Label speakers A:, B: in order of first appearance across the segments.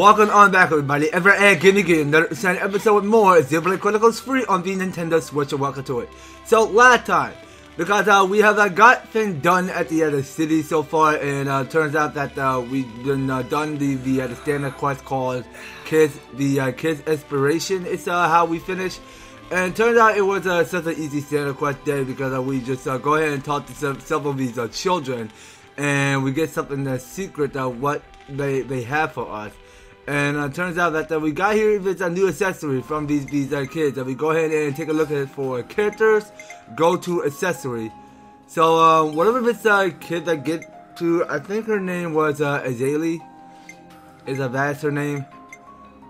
A: Welcome on back, everybody. Another exciting episode with more Xenoblade Chronicles free on the Nintendo Switch, and welcome to it. So, last time, because we have got things done at the other city so far, and turns out that we've been done the standard quest called Kids Inspiration. It's how we finish. And it turns out it was such an easy standard quest day because we just go ahead and talk to several of these children, and we get something that's secret what they have for us. And it turns out that we got here with a new accessory from these kids. And we go ahead and take a look at it for characters. Go to accessory. So whatever this kid that get to, I think her name was Azalea. That's her name.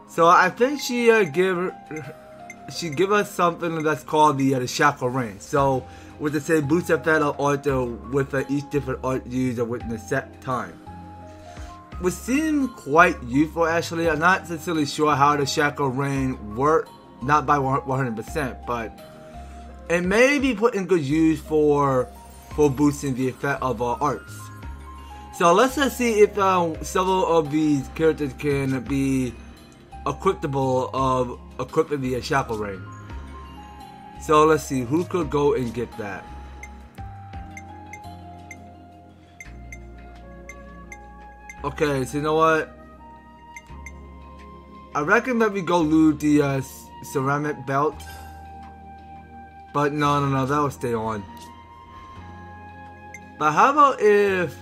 A: So I think she give us something that's called the shackle ring. So with the same boost effect of art with each different art used within a set time. Which seemed quite useful actually. I'm not necessarily sure how the shackle ring worked, not by 100%, but it may be put in good use for boosting the effect of arts. So let's just see if several of these characters can be equipable of equipping the shackle ring. So let's see who could go and get that. Okay, so you know what? I reckon that we go loot the ceramic belt. But no, that will stay on. But how about if...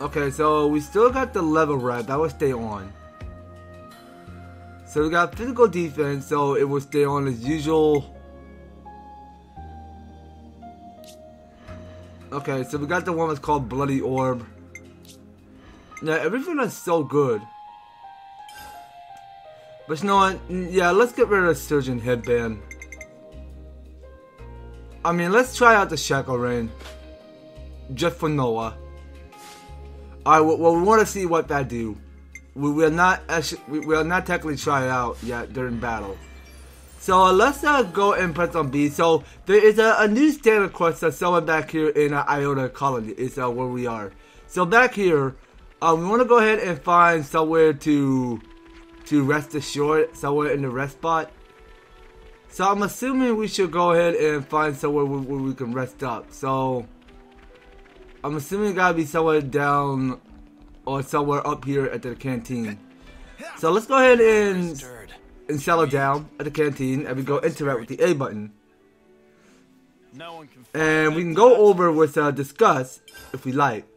A: Okay, so we still got the level red, that will stay on. So we got physical defense, so it will stay on as usual. Okay, so we got the one that's called Bloody Orb. Yeah, everything is so good. But you know what? Yeah, let's get rid of the Surgeon Headband. I mean, let's try out the Shackle Ring. Just for Noah. Alright, well, we want to see what that do. We will not technically try it out yet during battle. So let's go and press on B. So there is a new standard quest that's somewhere back here in Iota Colony. Is where we are. So back here, we want to go ahead and find somewhere to rest assured, somewhere in the rest spot. So I'm assuming we should go ahead and find somewhere where we can rest up. So I'm assuming it gotta be somewhere down or somewhere up here at the canteen. So let's go ahead and settle down at the canteen, and we go interact with the A button. And we can go over with discuss if we like.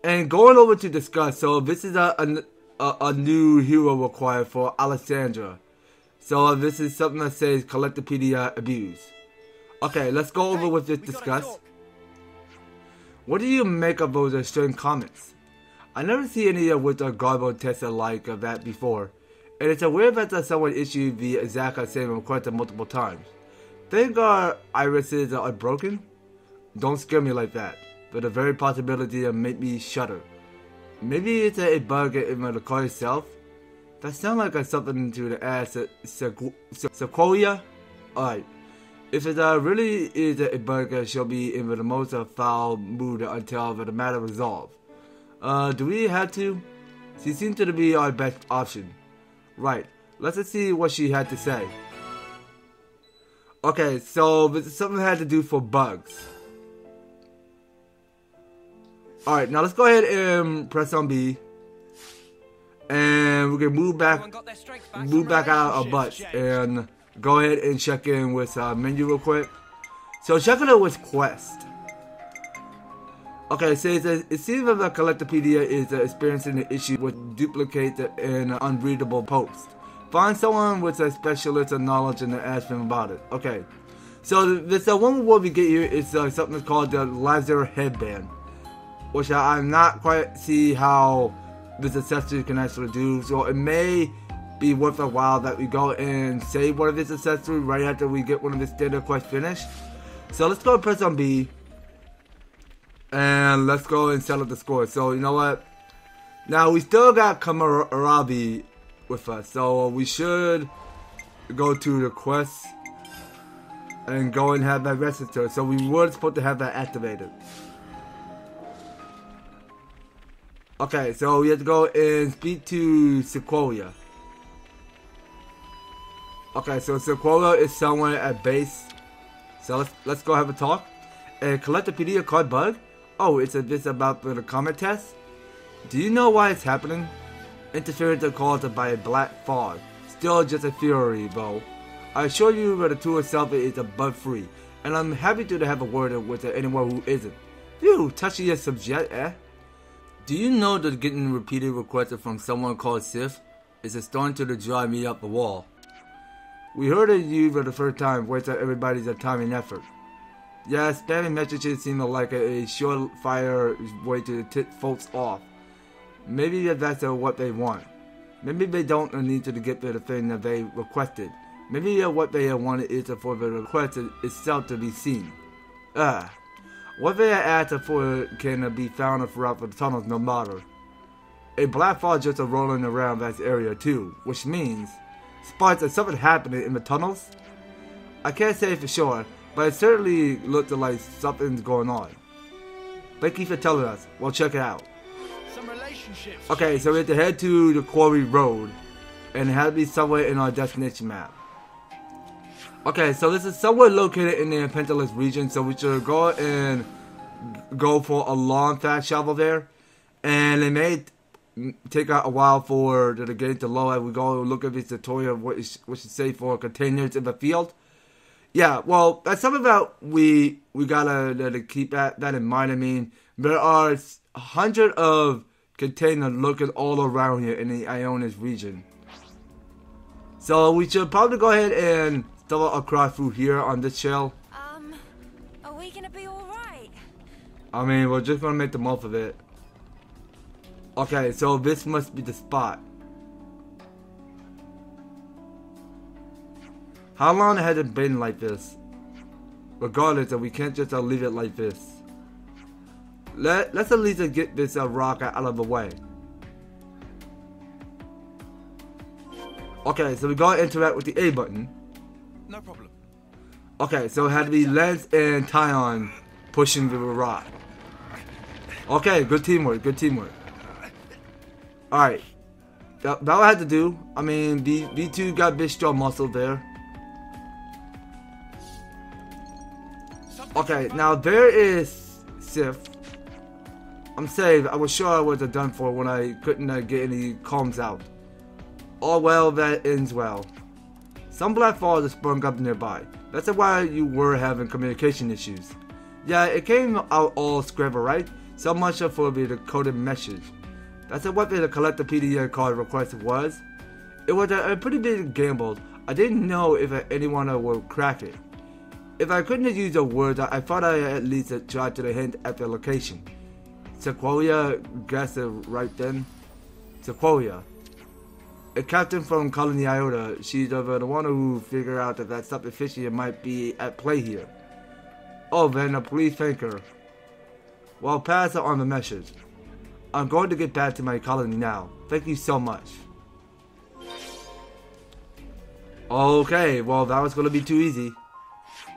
A: And going over to discuss, so this is a new hero required for Alessandra. So this is something that says Collectopedia abuse. Okay, let's go over with this discuss. What do you make of those strange comments? I never see any with a garbo tester like that before. And it's weird that someone issued the exact same request multiple times. Think our irises are broken? Don't scare me like that. But the very possibility of make me shudder. Maybe it's a bug in the car itself? That sounds like something to the ass Sequoia? Alright. If it really is a bug, she'll be in the most foul mood until the matter resolved. Do we have to? She seems to be our best option. Right, let's just see what she had to say. Okay, so this is something that had to do for bugs. Alright, now let's go ahead and press on B. And we can move back out our butts and go ahead and check in with menu real quick. So checking it with quest. Okay, so it seems that the Collectopedia is experiencing an issue with duplicate and unreadable posts. Find someone with a specialist of knowledge and ask them about it. Okay, so this one reward we get here is something called the Laser Headband, which I'm not quite see how this accessory can actually do. So it may be worth a while that we go and save one of this accessory right after we get one of the standard quests finished. So let's go and press on B. And let's go and settle the score. So, you know what? Now, we still got Kamarabi with us. So, we should go to the quest and go and have that register. So, we were supposed to have that activated. Okay, so we have to go and speak to Sequoia. Okay, so Sequoia is somewhere at base. So let's go have a talk. And Collectopedia card bug? Oh, it's about the comet test? Do you know why it's happening? Interference caused by a black fog. Still just a theory, though. I assure you that the tool itself is bug-free, and I'm happy to have a word with anyone who isn't. Phew, touchy subject, eh? Do you know that getting repeated requests from someone called Sif is starting to drive me up the wall? We heard of you for the first time, wasting everybody's time and effort. Yeah, spamming messages seem like a surefire way to tip folks off. Maybe that's what they want. Maybe they don't need to get the thing that they requested. Maybe what they wanted is for the request itself to be seen. What they asked for can be found throughout the tunnels no matter. A black fog just rolling around that area too, which means spots that something happening in the tunnels? I can't say for sure, but it certainly looked like something's going on. Thank you for telling us. We'll check it out. Okay, so we have to head to the quarry road, and it has to be somewhere in our destination map. Okay, so this is somewhere located in the Pentalus region, so we should go and go for a long fast travel there. And it may take a while for the game to load as we go look at this tutorial of what it should say for containers in the field. Yeah, well, that's something that we gotta keep that in mind. I mean, there are hundreds of containers looking all around here in the Aionios region. So we should probably go ahead and stumble across through here on this trail.
B: Are we gonna be alright?
A: I mean, we're just gonna make the most of it. Okay, so this must be the spot. How long has it been like this? Regardless, we can't just leave it like this. Let's at least get this rock out of the way. Okay, so we gotta interact with the A button.
C: No problem.
A: Okay, so it had to be Lance and Tyon pushing the rock. Okay, good teamwork, good teamwork. Alright. That what I had to do. I mean, V2 got big strong muscle there. Okay, now there is Sif. I'm saved. I was sure I was done for when I couldn't get any comms out. All well that ends well. Some black falls have sprung up nearby. That's why you were having communication issues. Yeah, it came out all scribbled, right? So much for the coded message. That's what the Collectopedia card request was. It was a pretty big gamble. I didn't know if anyone would crack it. If I couldn't use the words, I thought I at least tried to hint at the location. Sequoia guessed it right then. Sequoia. A captain from Colony Iota. She's the one who figured out that something fishy might be at play here. Oh, then please thank her. Well, pass on the message. I'm going to get back to my colony now. Thank you so much. Okay, well that was going to be too easy.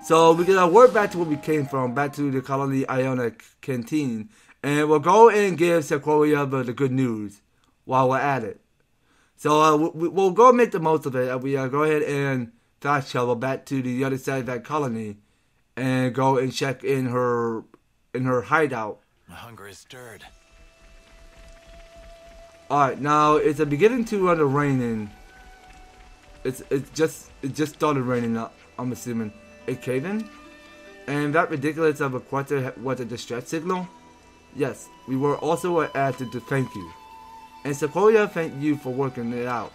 A: So we're going to work back to where we came from, back to the Colony Iota canteen. And we'll go and give Sequoia the good news while we're at it. So we'll go make the most of it. We go ahead and fast travel back to the other side of that colony. And go and check in her hideout.
C: My hunger is stirred.
A: Alright, now it's beginning to raining. It just started raining, I'm assuming. A cave-in? And that ridiculous of a quarter was a distress signal? Yes, we were also asked to thank you. And Sequoia thanked you for working it out.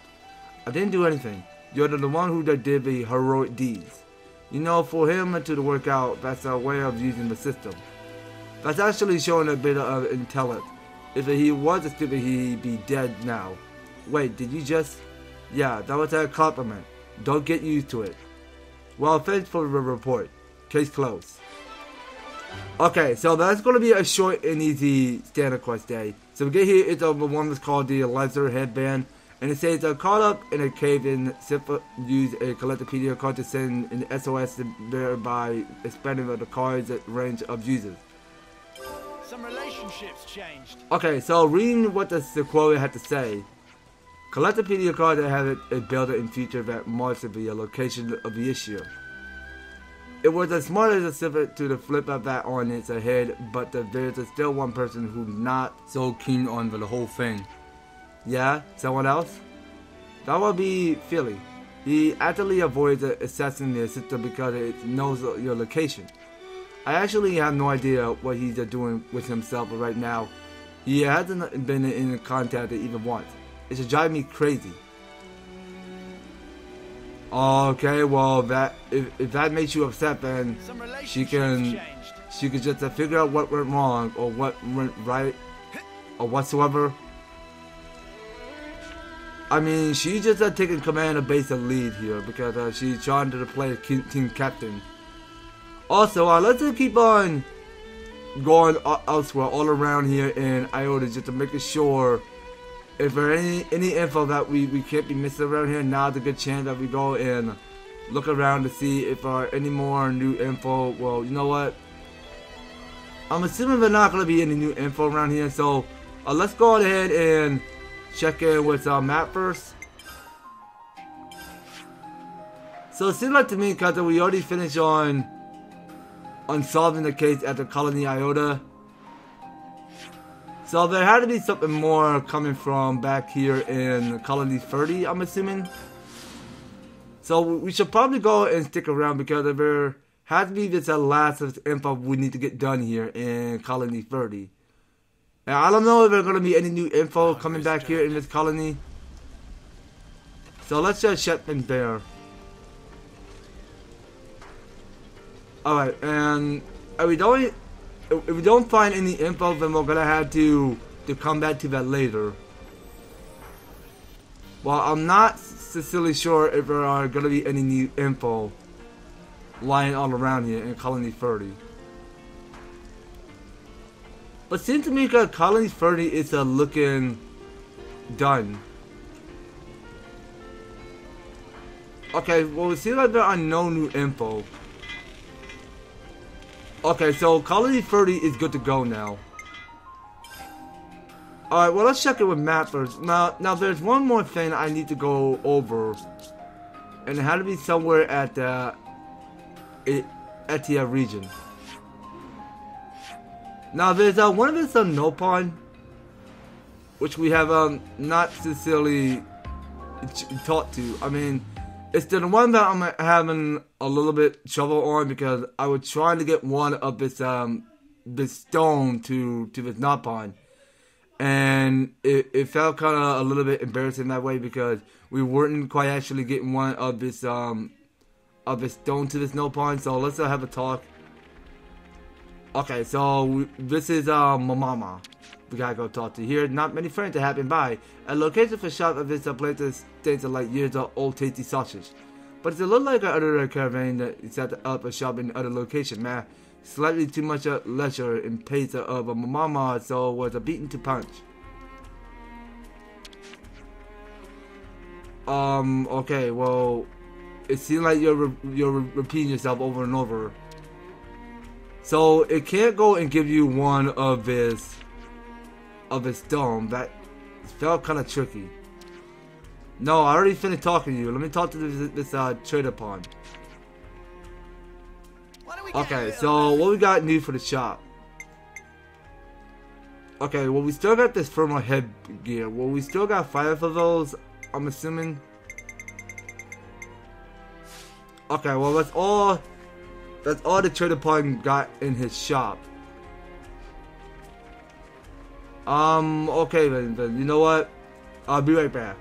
A: I didn't do anything. You're the one who did the heroic deeds. You know, for him to work out, that's a way of using the system. That's actually showing a bit of intellect. If he was stupid, he'd be dead now. Wait, did you just... Yeah, that was a compliment. Don't get used to it. Well, thanks for the report. Case closed. Okay, so that's going to be a short and easy standard quest day. So we get here, it's the one that's called the Laser Headband. And it says, caught up in a cave in Sifa, use a Collectopedia card to send an SOS, thereby expanding the card's range of users.
C: Some relationships changed.
A: Okay, so reading what the Sequoia had to say. Collectopedia cards that have a builder in future that marks the location of the issue. It was as smart as a civic to the flip of that on its head, but there's still one person who's not so keen on the whole thing. Yeah? Someone else? That would be Philly. He actively avoids assessing the system because it knows your location. I actually have no idea what he's doing with himself right now. He hasn't been in contact even once. It should drive me crazy. Okay, well, that if that makes you upset, then she can just figure out what went wrong or what went right or whatsoever. I mean, she's just taking command of base and lead here because she's trying to play team captain. Also, let's just keep on going elsewhere, all around here in Iota, just to make sure if there any info that we can't be missing around here. Now's a good chance that we go and look around to see if there are any more new info. Well, you know what? I'm assuming there's not going to be any new info around here, so let's go ahead and check in with Matt first. So it seems like to me, because we already finished on solving the case at the Colony Iota. So there had to be something more coming from back here in Colony 30, I'm assuming. So we should probably go and stick around because there has to be this last info we need to get done here in Colony 30. And I don't know if there's going to be any new info coming back here in this colony. So let's just shut them there. Alright, and if we don't find any info, then we're gonna have to come back to that later. Well, I'm not sincerely sure if there are gonna be any new info lying all around here in Colony 30. But seems to me that Colony 30 is looking done. Okay, well, it seems like there are no new info. Okay, so Colony 30 is good to go now. Alright, well, let's check it with Matt first. Now there's one more thing I need to go over. And it had to be somewhere at the Etia region. Now there's one of it's Nopon, which we have not sincerely talked to. I mean, it's the one that I'm having a little bit trouble on because I was trying to get one of this stone to this Nopon, and it felt kind of a little bit embarrassing that way because we weren't quite actually getting one of this stone to this Nopon. So let's have a talk. Okay, so this is Mama. We gotta go talk to here. Not many friends are happening by. A location for shop of this place that states like years of old tasty sausage. But it's a little like another caravan that set up a shop in other location, man. Slightly too much leisure in pace of a mama, so was a beaten to punch. Okay, well, it seems like you're repeating yourself over and over. So it can't go and give you one of this stone. That felt kind of tricky. No, I already finished talking to you. Let me talk to this trader pawn. Okay, so what we got new for the shop? Okay, well, we still got this thermal headgear. Well, we still got 5 of those, I'm assuming. Okay, well, that's all the trader pawn got in his shop. Okay, then you know what? I'll be right back.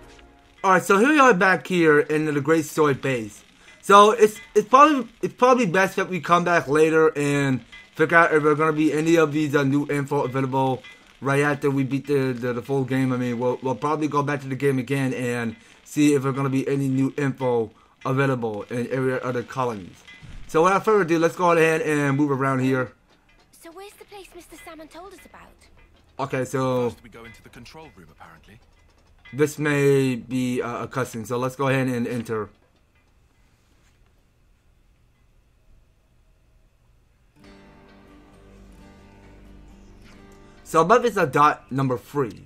A: Alright, so here we are back here in the Great Sword base. So it's probably best that we come back later and figure out if there are gonna be any of these new info available right after we beat the full game. I mean, we'll probably go back to the game again and see if there's gonna be any new info available in every other colonies. So without further ado, let's go ahead and move around here.
B: So where's the place Mr. Samon told us about?
A: Okay, so
C: First we go into the control room, apparently.
A: this may be a cutscene, so let's go ahead and enter. So above is a dot number 3.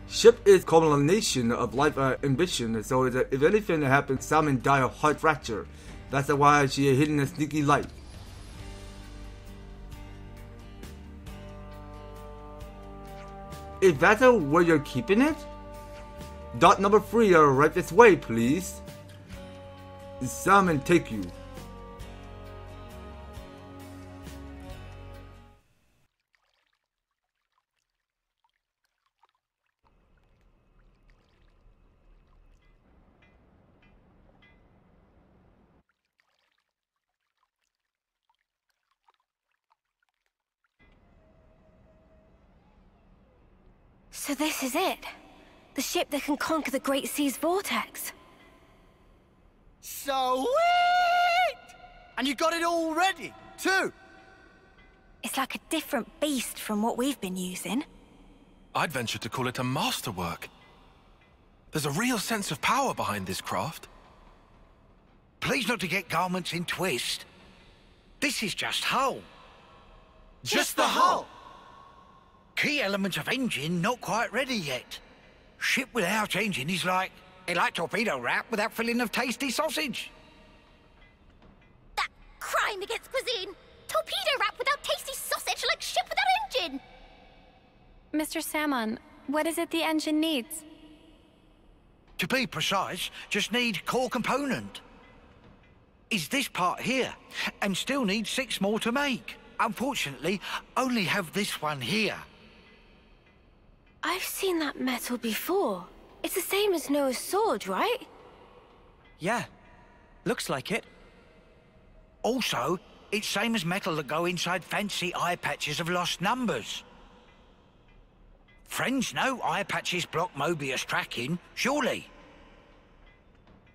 A: Ship is culmination of life ambition, so if anything happens, Samon die of heart fracture. That's why she is hidden a sneaky light. Is that where you're keeping it? Dot number 3 right this way, please. Samon take you.
B: So this is it. The ship that can conquer the Great Sea's vortex.
D: Sweet! And you got it all ready, too?
B: It's like a different beast from what we've been using.
C: I'd venture to call it a masterwork. There's a real sense of power behind this craft.
E: Please not to get garments in twist. This is just hull.
D: Just the hull!
E: Key elements of engine not quite ready yet. Ship without engine is like torpedo wrap without filling of tasty sausage.
B: That crime against cuisine! Torpedo wrap without tasty sausage like ship without engine!
F: Mr. Samon, what is it the engine needs?
E: To be precise, just need core component. Is this part here, and still need 6 more to make. Unfortunately, only have this one here.
B: I've seen that metal before. It's the same as Noah's sword, right?
D: Yeah, looks like it.
E: Also, it's same as metal that go inside fancy eye patches of lost numbers. Friends know eye patches block Mobius tracking, surely?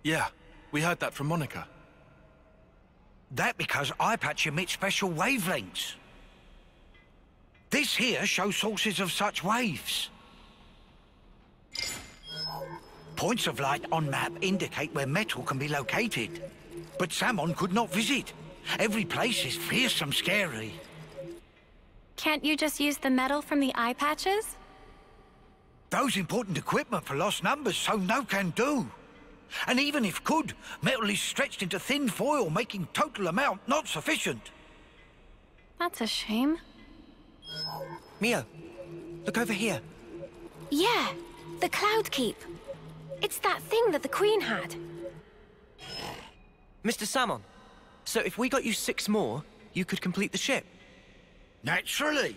C: Yeah, we heard that from Monica.
E: That because eye patch emit special wavelengths. This here shows sources of such waves. Points of light on map indicate where metal can be located. But Samon could not visit. Every place is fearsome scary.
F: Can't you just use the metal from the eye patches?
E: Those important equipment for lost numbers, so no can do. And even if could, metal is stretched into thin foil, making total amount not sufficient.
F: That's a shame.
D: Mio, look over here.
B: Yeah, the Cloudkeep. It's that thing that the Queen had.
D: Mr. Samon, so if we got you 6 more, you could complete the ship?
E: Naturally.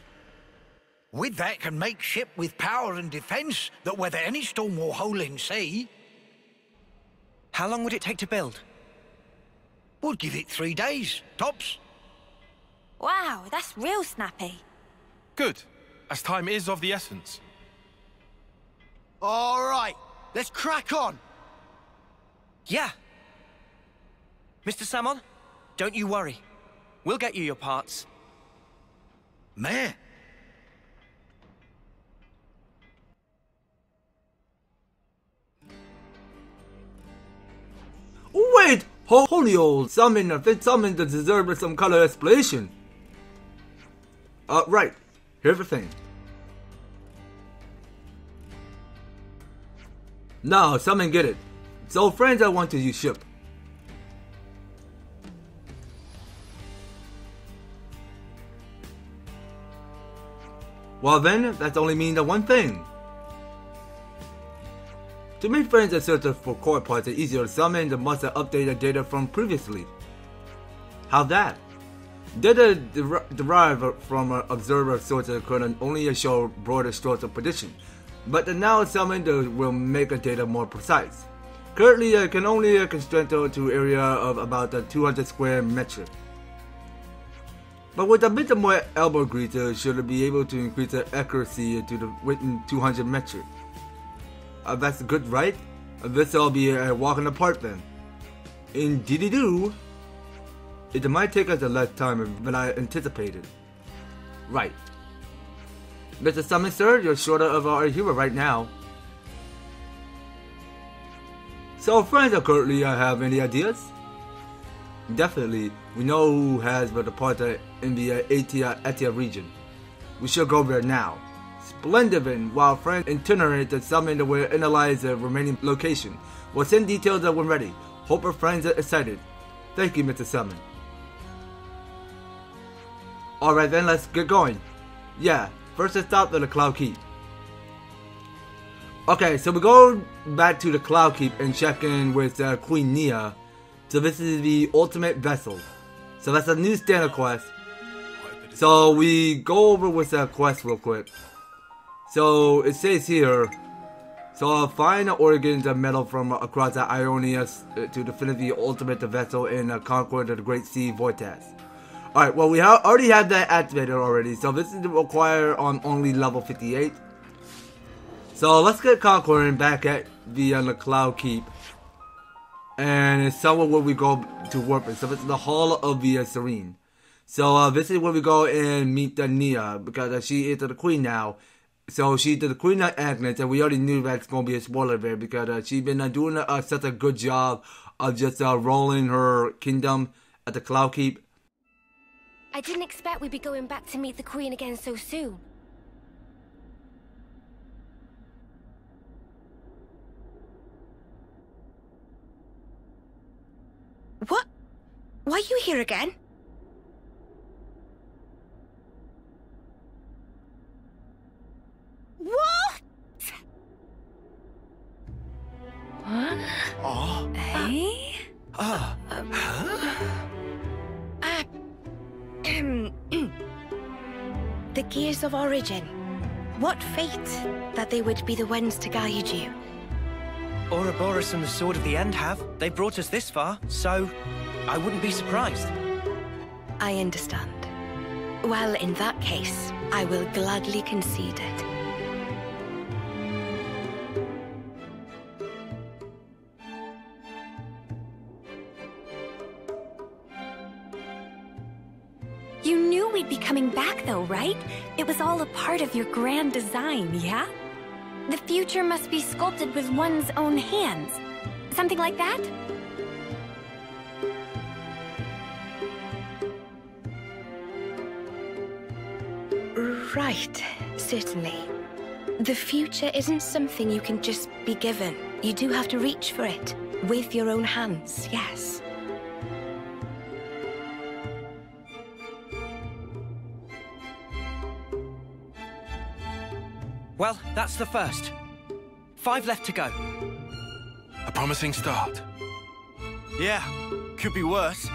E: With that can make ship with power and defense that weather any storm or hole in sea.
D: How long would it take to build?
E: Would give it 3 days, tops.
B: Wow, that's real snappy.
C: Good, as time is of the essence.
D: All right, let's crack on. Yeah. Mr. Samon, don't you worry. We'll get you your parts.
E: Meh.
A: Wait! Holy old summon, summon that deserves some kind of explanation. Right. Here's the thing. Now, summon get it. So friends, I want to use ship. Well then, that only means one thing. To make friends and search for core parts are easier to summon, they must update the data from previously. How that? Data derived from observer sources could only show broader strokes of prediction, but the now summoned will make the data more precise. Currently, it can only constrain to area of about 200 square metric. But with a bit more elbow grease, should be able to increase the accuracy to within 200 metric. That's good, right? This'll be a walk in the park then. Indeedy-doo. It might take us a less time than I anticipated. Right. Mr. Summon, sir, you're short of our hero right now. So, friends, currently have any ideas? Definitely, we know who has the departed in the Etia region. We should go there now. Splendid, while friends itinerate to summon to analyze the remaining location. We'll send details when ready. Hope our friends are excited. Thank you, Mr. Samon. Alright then, let's get going. Yeah, first let's stop at the Cloudkeep. Okay, so we go back to the Cloudkeep and check in with Queen Nia. So this is the ultimate vessel. So that's a new standard quest. So we go over with that quest real quick. So it says here, so find the organs of metal from across the Aionios to defend the ultimate vessel in conquer the Great Sea Vortex. Alright, well we already have that activated already, so this is required on only level 58. So let's get conquering back at the Cloudkeep. And it's somewhere where we go to warp it. So it's the Hall of the Serene. So this is where we go and meet Nia, because she is the queen now. So she's the queen of Agnes, and we already knew that's going to be a spoiler there, because she's been doing such a good job of just rolling her kingdom at the Cloudkeep.
B: I didn't expect we'd be going back to meet the Queen again so soon.
G: What? Why are you here again? What?
F: What?
C: Oh.
F: Hey?
G: The Gears of Origin. What fate that they would be the ones to guide you.
D: Ouroboros and the Sword of the End have. They brought us this far, so I wouldn't be surprised.
G: I understand. Well, in that case, I will gladly concede it.
F: You knew we'd be coming back though, right? It was all a part of your grand design, yeah? The future must be sculpted with one's own hands. Something like that?
G: Right, certainly. The future isn't something you can just be given. You do have to reach for it, with your own hands, yes.
D: Well, that's the first. 5 left to go.
C: A promising start.
H: Yeah, could be worse.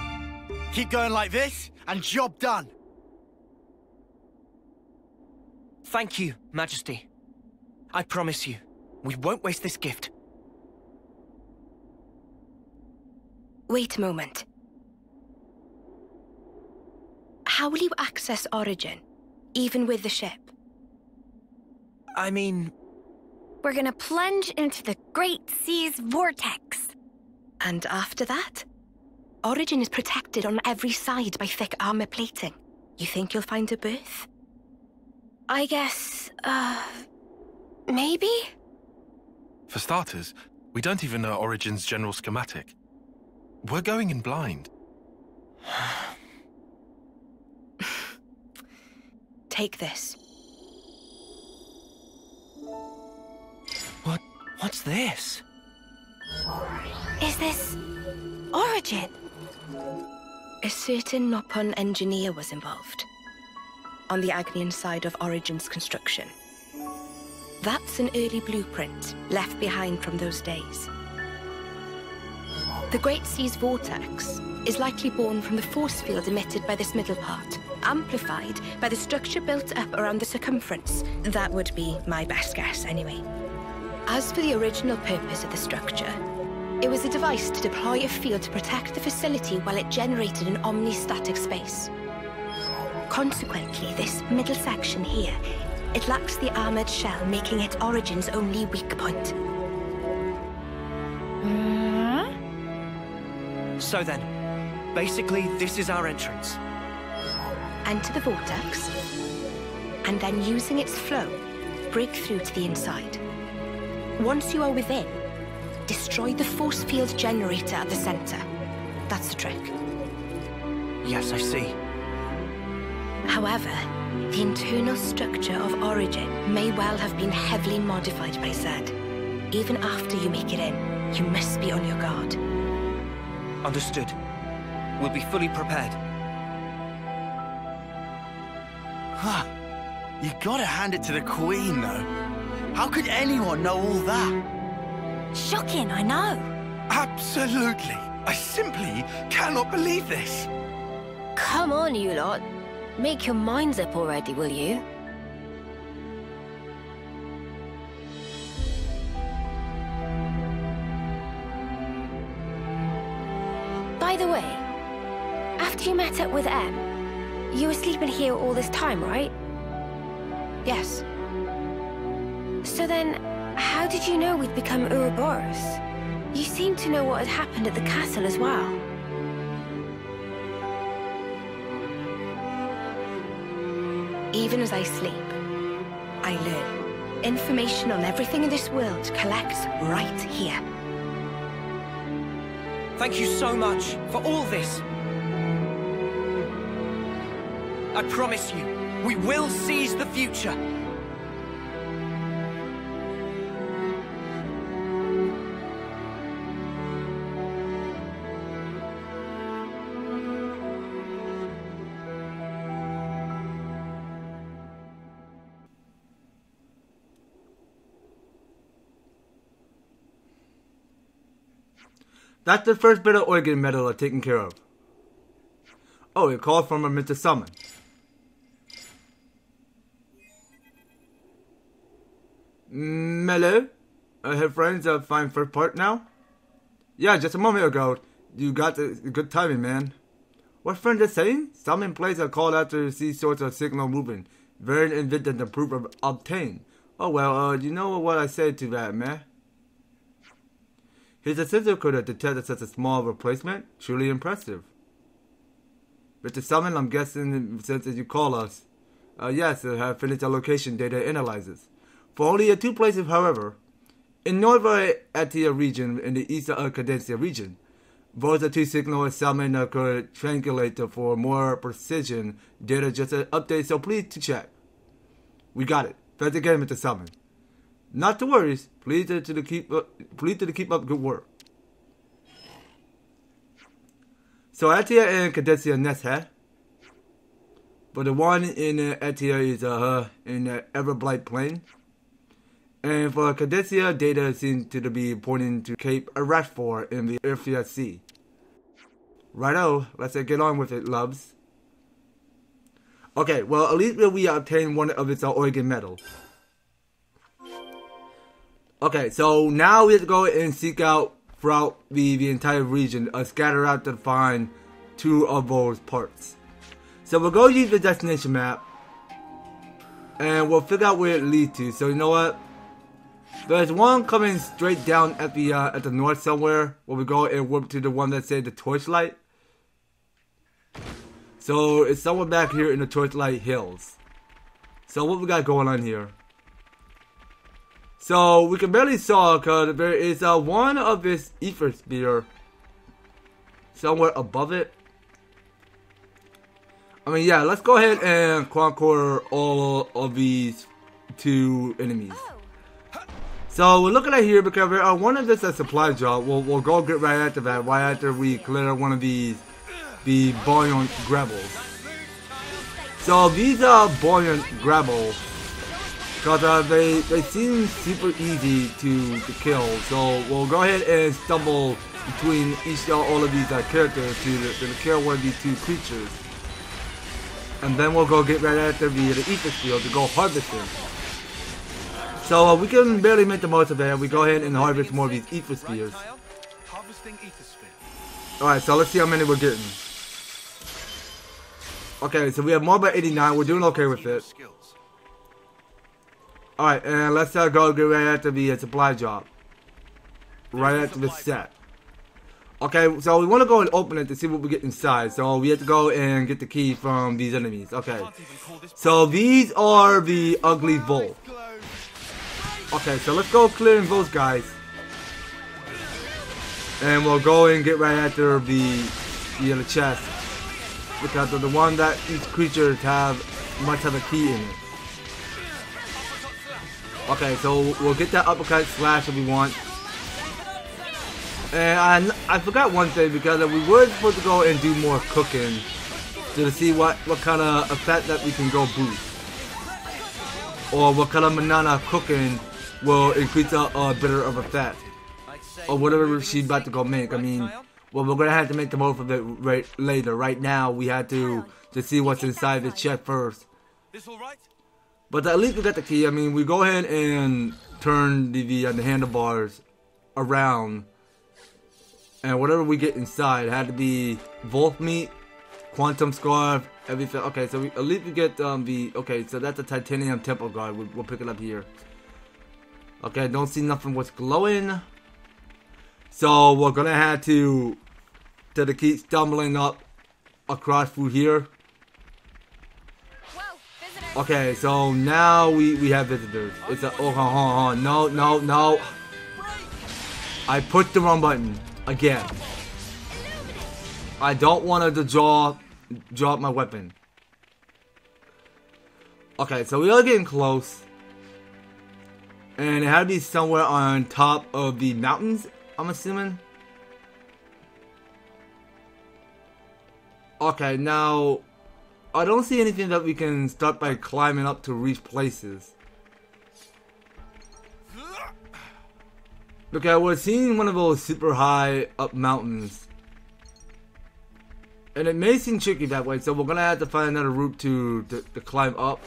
H: Keep going like this, and job done.
D: Thank you, Majesty. I promise you, we won't waste this gift.
G: Wait a moment. How will you access Origin, even with the ship?
D: I mean...
F: We're gonna plunge into the Great Sea's vortex.
G: And after that? Origin is protected on every side by thick armor plating. You think you'll find a berth?
B: I guess, maybe?
C: For starters, we don't even know Origin's general schematic. We're going in blind.
G: Take this.
D: What's this?
B: Is this Origin?
G: A certain Nopon engineer was involved. On the Agnian side of Origin's construction. That's an early blueprint left behind from those days. The Great Sea's vortex is likely born from the force field emitted by this middle part, amplified by the structure built up around the circumference. That would be my best guess, anyway. As for the original purpose of the structure, it was a device to deploy a field to protect the facility while it generated an omnistatic space. Consequently, this middle section here, it lacks the armored shell, making it Origin's only weak point.
D: So then, basically this is our entrance.
G: Enter the vortex, and then using its flow, break through to the inside. Once you are within, destroy the force field generator at the center. That's the trick.
D: Yes, I see.
G: However, the internal structure of Origin may well have been heavily modified by Zed. Even after you make it in, you must be on your guard.
D: Understood. We'll be fully prepared.
H: Huh. You gotta hand it to the Queen, though. How could anyone know all that?
F: Shocking, I know.
C: Absolutely. I simply cannot believe this.
B: Come on, you lot. Make your minds up already, will you? By the way, after you met up with Em, you were sleeping here all this time, right?
G: Yes.
B: So then, how did you know we'd become Ouroboros? You seem to know what had happened at the castle as well.
G: Even as I sleep, I learn. Information on everything in this world collects right here.
D: Thank you so much for all this. I promise you, we will seize the future.
A: That's the first bit of organ metal taken care of. Oh, it called from a Mr. Samon. Hello? Have friends find first part now? Yeah, just a moment ago. You got the good timing, man. What friend is saying? Samon plays a call after to see sorts of signal moving. Very invented to proof of obtain. Oh well, you know what I said to that, man? His sensor could have detected such a small replacement. Truly impressive. Mr. Samon, I'm guessing since you call us. Yes, I have finished our location data analysis. For only 2 places, however. In Nova Atia region and the east of Cadencia region. Both the 2 signals Samon could triangulate for more precision. Data just an update, so please to check. We got it. Thanks again, Mr. Samon. Not to worry. Please to keep up good work. So Atia and Cadencia nest, huh? But the one in Atia is in the Everblight Plain. And for Cadencia, data seems to be pointing to Cape Arashfor in the Earthia Sea. Righto, let's get on with it, loves. Okay, well, at least we obtained one of its organ metal. Okay, so now we have to go and seek out throughout the entire region, scatter out to find 2 of those parts. So we'll go use the destination map, and we'll figure out where it leads to. So you know what? There's one coming straight down at the north somewhere, where we go and warp to the one that said the Torchlight. So it's somewhere back here in the Torchlight Hills. So what we got going on here? So we can barely saw because there is one of this ether spear somewhere above it. I mean, yeah, let's go ahead and conquer all of these 2 enemies. So we're looking at here because there are one of this a supply drop. We'll go get right after that, right after we clear one of the buoyant gravels. So these are buoyant gravels. Because they seem super easy to kill, so we'll go ahead and stumble between all of these characters to kill one of these 2 creatures. And then we'll go get right after the ether field to go harvest them. So we can barely make the most of it. We go ahead and harvest more of these ether spears. Alright, so let's see how many we're getting. Okay, so we have more by 89. We're doing okay with it. Alright, and let's go get right after the supply drop. Right after the set. Okay, so we want to go and open it to see what we get inside. So we have to go and get the key from these enemies. Okay. So these are the ugly Volt. Okay, so let's go clearing those guys. And we'll go and get right after the chest. because of the one that each creature must have a key in it. Okay, so we'll get that uppercut slash if we want. And I forgot one thing, because we were supposed to go and do more cooking to see what kind of effect that we can go boost. Or what kind of banana cooking will increase a bit of effect. Or whatever she's about to go make. I mean, well, we're gonna have to make the most of it later. Right now, we had to see what's inside the chest first. But at least we got the key. I mean, we go ahead and turn the handlebars around, and whatever we get inside had to be wolf meat, quantum scarf, everything. Okay, so at least we get okay, so that's a titanium temple guard. We'll pick it up here. Okay, don't see nothing what's glowing. So we're gonna have to keep stumbling up across through here. Okay, so now we have visitors. It's a no. I pushed the wrong button again. I don't want to drop my weapon. Okay, so we are getting close, and it had to be somewhere on top of the mountains, I'm assuming. Okay, now I don't see anything that we can start by climbing up to reach places. Okay, we're seeing one of those super high up mountains, and it may seem tricky that way, so we're gonna have to find another route to climb up.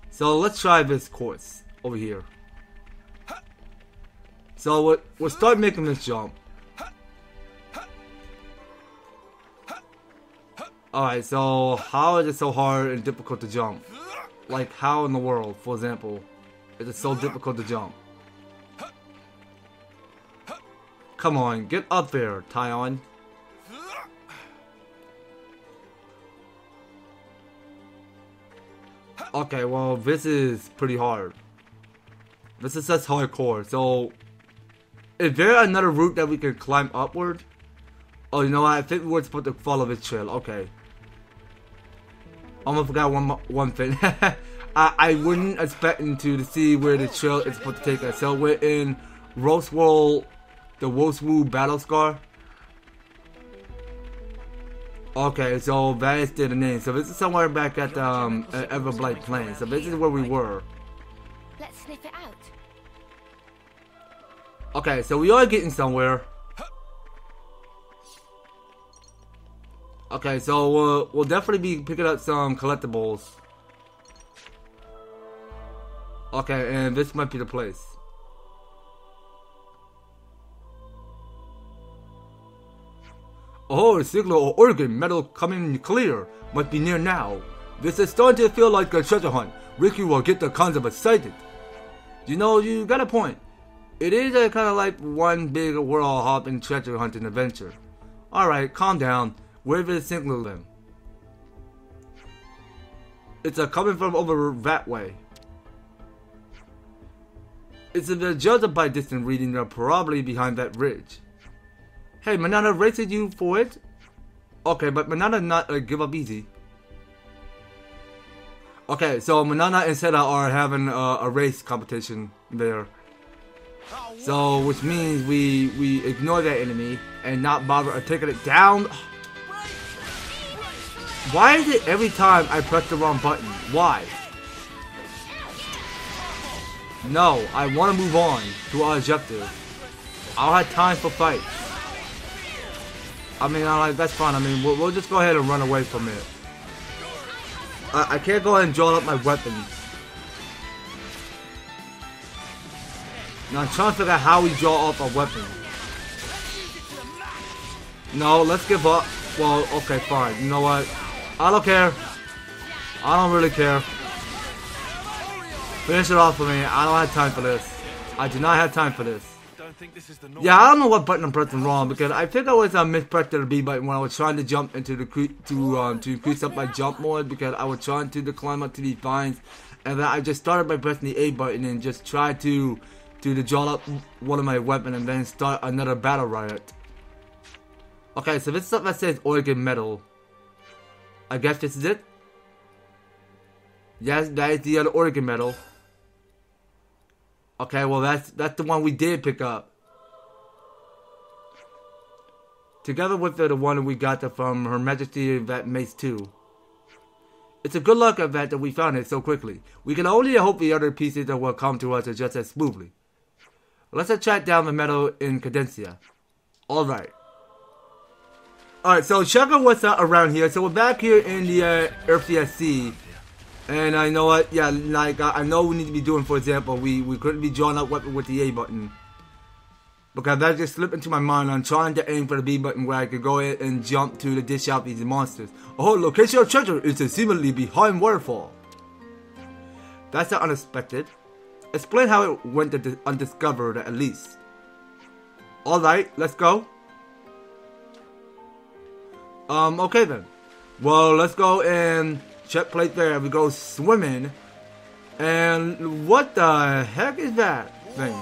A: So let's try this course over here. So we'll start making this jump. Alright, so how is it so hard and difficult to jump? Like, how in the world, for example, is it so difficult to jump? Come on, get up there, Tyon. Okay, well, this is pretty hard. This is just hardcore, so is there another route that we can climb upward? Oh, you know what? I think we were supposed to follow this trail. Okay. Almost forgot one thing. I wasn't expecting to see where the trail is supposed to take us. So we're in Roswell, the Roswell Battle Scar. Okay, so that is still the name. So this is somewhere back at Everblade Plain. So this is where we were.
B: Let's sniff it out.
A: Okay, so we are getting somewhere. Okay, so we'll definitely be picking up some collectibles. Okay, and this might be the place. Oh, a signal or organ metal coming clear. Must be near now. This is starting to feel like a treasure hunt. Ricky will get the concept excited. You know, you got a point. It is a kind of like one big world hopping treasure hunting adventure. Alright, calm down. Where is the signal then? It's coming from over that way. It's the judge by distant reading. They're probably behind that ridge. Hey, Manana rated you for it? Okay, but Manana not give up easy. Okay, so Manana and Seda are having a race competition there. So, which means we ignore that enemy and not bother taking it down. Why is it every time I press the wrong button? Why? No, I want to move on to our objective. I don't have time for fights. I mean, that's fine. I mean, we'll just go ahead and run away from it. I can't go ahead and draw up my weapon. Now I'm trying to figure out how we draw up a weapon. No, let's give up. Well, okay, fine. You know what? I don't care. I don't really care. Finish it off for me. I don't have time for this. I do not have time for this. Yeah, I don't know what button I'm pressing wrong, because I think I was mispressed the B button when I was trying to jump into the to increase up my jump mode, because I was trying to climb up to these vines, and then I just started by pressing the A button and just tried to draw up one of my weapon and then start another battle riot. Okay, so this is something that says organ metal. I guess this is it. Yes, that is the other organ metal. Okay, well that's the one we did pick up. Together with the one we got from Her Majesty Event Mace 2. It's a good luck event that we found it so quickly. We can only hope the other pieces that will come to us just as smoothly. Let's track down the metal in Cadencia. Alright. Alright, so check out what's around here. So we're back here in the EverTastic. And I know what, yeah, like, I know we need to be doing, for example, we couldn't be drawing up weapon with the A button. Because that just slipped into my mind. I'm trying to aim for the B button where I could go ahead and jump to dish out these monsters. Oh, location of treasure is seemingly behind waterfall. That's not unexpected. Explain how it went undiscovered at least. Alright, let's go. Okay then. Well, let's go and check plate there. We go swimming. And what the heck is that thing?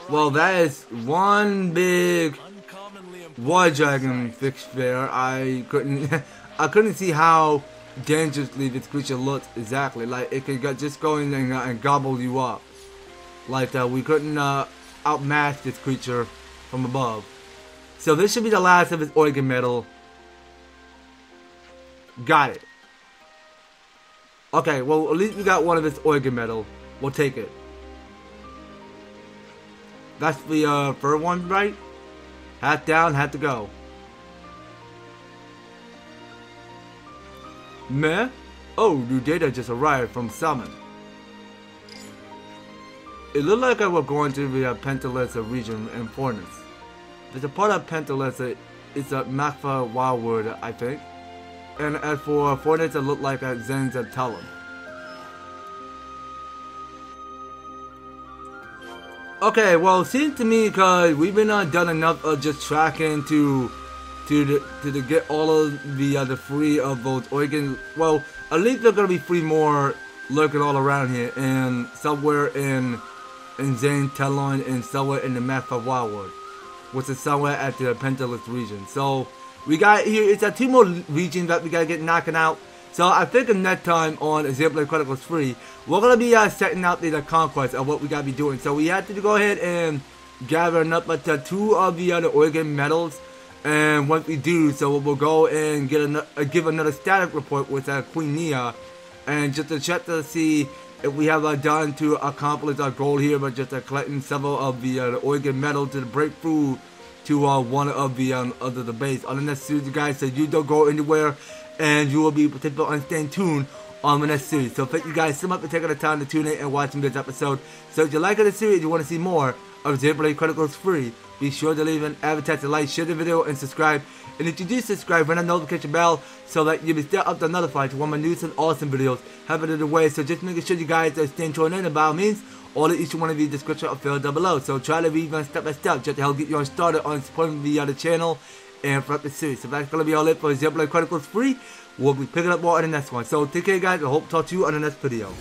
A: Well, that is one big water dragon fish there. I couldn't see how dangerously this creature looked exactly. Like it could just go in and gobble you up. Like we couldn't outmatch this creature from above. So this should be the last of his organ metal. Got it. Okay, well at least we got one of his organ metal. We'll take it. That's the fur one, right? Hat down, hat to go. Meh? Oh, new data just arrived from Samon. It looked like I was going to the Pentalesa region in Fornus. There's a part of Pentalesa, it's a Makfa wildwood, I think. And as for Fornus, it looked like a Zen's and Talon. Okay, well, it seems to me because we've been done enough of just tracking to get all of the free of those organs. Well, at least they're gonna be free more lurking all around here, and somewhere in Zane Talon, and somewhere in the map of Wildwood, which is somewhere at the Pentalus region. So we got here. It's 2 more regions that we gotta get knocking out. So I think in that time on Xenoblade Chronicles 3, we're going to be setting out the conquest of what we got to be doing. So we have to go ahead and gather up 2 of the other organ metals. And what we do, so we'll go and give another static report with Queen Nia. And just to check to see if we have done to accomplish our goal here, but just collecting several of the organ metals to break through to one of the base. On the next series, guys, so you don't go anywhere. And you will be potential on staying tuned on the next series. So thank you guys so much for taking the time to tune in and watching this episode. So if you like the series, you want to see more of Xenoblade Chronicles 3, be sure to leave an EverTastic like, share the video, and subscribe. And if you do subscribe, ring the notification bell so that you'll be still up to notified to one of my new and awesome videos happening the way. So just making sure you guys are staying tuned in, and by all means, all of each one of you description are filled down below. So try to read them step by step just to help get you on started on supporting the other channel and throughout the series. So that's going to be all it for Xenoblade Chronicles 3. We'll be picking up more on the next one. So take care guys, I hope to talk to you on the next video.